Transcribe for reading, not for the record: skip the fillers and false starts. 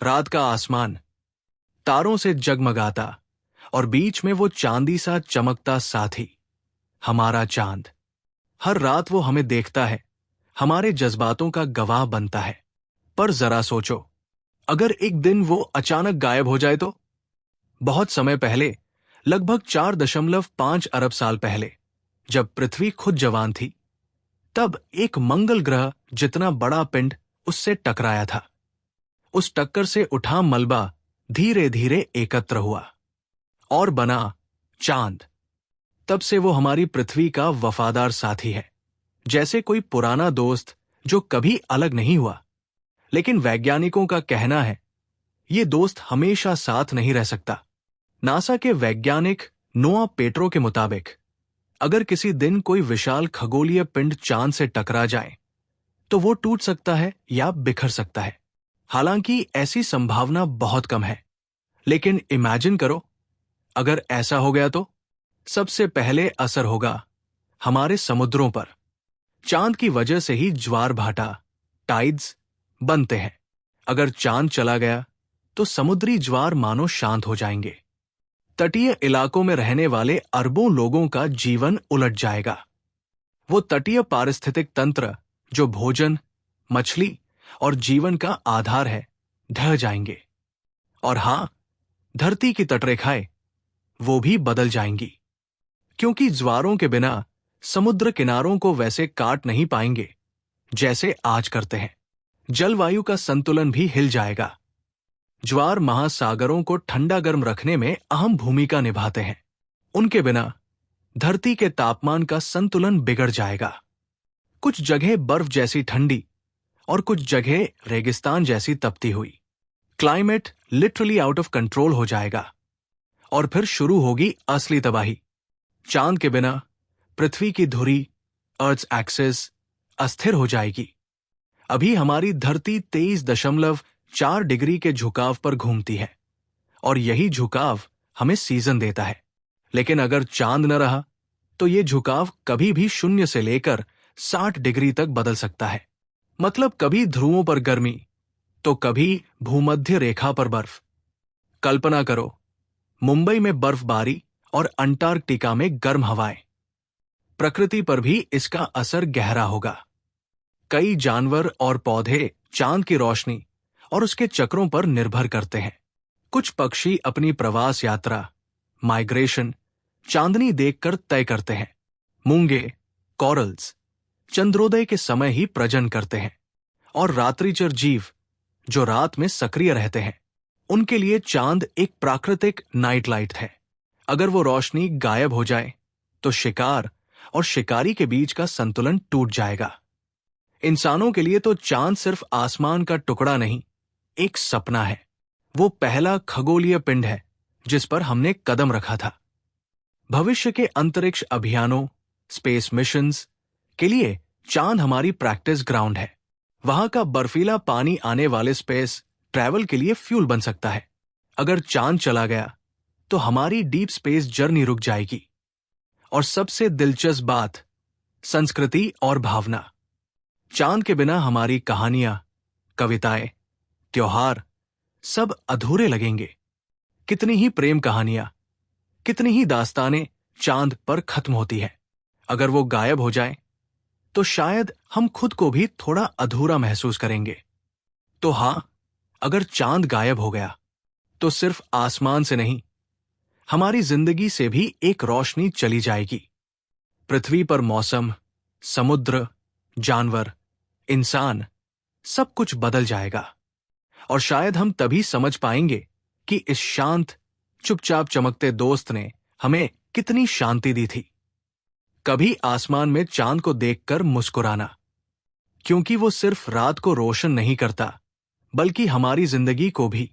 रात का आसमान तारों से जगमगाता और बीच में वो चांदी सा चमकता साथी, हमारा चांद। हर रात वो हमें देखता है, हमारे जज्बातों का गवाह बनता है। पर जरा सोचो, अगर एक दिन वो अचानक गायब हो जाए तो? बहुत समय पहले, लगभग 4.5 अरब साल पहले, जब पृथ्वी खुद जवान थी, तब एक मंगल ग्रह जितना बड़ा पिंड उससे टकराया था। उस टक्कर से उठा मलबा धीरे धीरे एकत्र हुआ और बना चांद। तब से वो हमारी पृथ्वी का वफादार साथी है, जैसे कोई पुराना दोस्त जो कभी अलग नहीं हुआ। लेकिन वैज्ञानिकों का कहना है, ये दोस्त हमेशा साथ नहीं रह सकता। नासा के वैज्ञानिक नोआ पेट्रो के मुताबिक, अगर किसी दिन कोई विशाल खगोलीय पिंड चांद से टकरा जाए, तो वो टूट सकता है या बिखर सकता है। हालांकि ऐसी संभावना बहुत कम है, लेकिन इमेजिन करो, अगर ऐसा हो गया तो सबसे पहले असर होगा हमारे समुद्रों पर। चांद की वजह से ही ज्वार भाटा, टाइड्स बनते हैं। अगर चांद चला गया तो समुद्री ज्वार मानो शांत हो जाएंगे। तटीय इलाकों में रहने वाले अरबों लोगों का जीवन उलट जाएगा। वो तटीय पारिस्थितिक तंत्र जो भोजन, मछली और जीवन का आधार है, ढह जाएंगे। और हां, धरती की तटरेखाएं वो भी बदल जाएंगी, क्योंकि ज्वारों के बिना समुद्र किनारों को वैसे काट नहीं पाएंगे जैसे आज करते हैं। जलवायु का संतुलन भी हिल जाएगा। ज्वार महासागरों को ठंडा गर्म रखने में अहम भूमिका निभाते हैं। उनके बिना धरती के तापमान का संतुलन बिगड़ जाएगा। कुछ जगह बर्फ जैसी ठंडी और कुछ जगह रेगिस्तान जैसी तपती हुई। Climate literally out of control हो जाएगा। और फिर शुरू होगी असली तबाही। चांद के बिना पृथ्वी की धुरी, अर्थ एक्सिस, अस्थिर हो जाएगी। अभी हमारी धरती 23.4 डिग्री के झुकाव पर घूमती है, और यही झुकाव हमें सीजन देता है। लेकिन अगर चांद न रहा, तो ये झुकाव कभी भी 0 से लेकर 60 डिग्री तक बदल सकता है। मतलब कभी ध्रुवों पर गर्मी, तो कभी भूमध्य रेखा पर बर्फ। कल्पना करो, मुंबई में बर्फबारी और अंटार्कटिका में गर्म हवाएं। प्रकृति पर भी इसका असर गहरा होगा। कई जानवर और पौधे चांद की रोशनी और उसके चक्रों पर निर्भर करते हैं। कुछ पक्षी अपनी प्रवास यात्रा, माइग्रेशन, चांदनी देखकर तय करते हैं। मूंगे, कॉरल्स चंद्रोदय के समय ही प्रजनन करते हैं। और रात्रिचर जीव जो रात में सक्रिय रहते हैं, उनके लिए चांद एक प्राकृतिक नाइट लाइट है। अगर वो रोशनी गायब हो जाए, तो शिकार और शिकारी के बीच का संतुलन टूट जाएगा। इंसानों के लिए तो चांद सिर्फ आसमान का टुकड़ा नहीं, एक सपना है। वो पहला खगोलीय पिंड है जिस पर हमने कदम रखा था। भविष्य के अंतरिक्ष अभियानों, स्पेस मिशंस के लिए चांद हमारी प्रैक्टिस ग्राउंड है। वहां का बर्फीला पानी आने वाले स्पेस ट्रैवल के लिए फ्यूल बन सकता है। अगर चांद चला गया, तो हमारी डीप स्पेस जर्नी रुक जाएगी। और सबसे दिलचस्प बात, संस्कृति और भावना। चांद के बिना हमारी कहानियां, कविताएं, त्योहार सब अधूरे लगेंगे। कितनी ही प्रेम कहानियां, कितनी ही दास्तानें चांद पर खत्म होती है। अगर वो गायब हो जाए, तो शायद हम खुद को भी थोड़ा अधूरा महसूस करेंगे। तो हां, अगर चांद गायब हो गया, तो सिर्फ आसमान से नहीं, हमारी जिंदगी से भी एक रोशनी चली जाएगी। पृथ्वी पर मौसम, समुद्र, जानवर, इंसान सब कुछ बदल जाएगा। और शायद हम तभी समझ पाएंगे कि इस शांत, चुपचाप चमकते दोस्त ने हमें कितनी शांति दी थी। कभी आसमान में चांद को देखकर मुस्कुराना, क्योंकि वो सिर्फ रात को रोशन नहीं करता, बल्कि हमारी जिंदगी को भी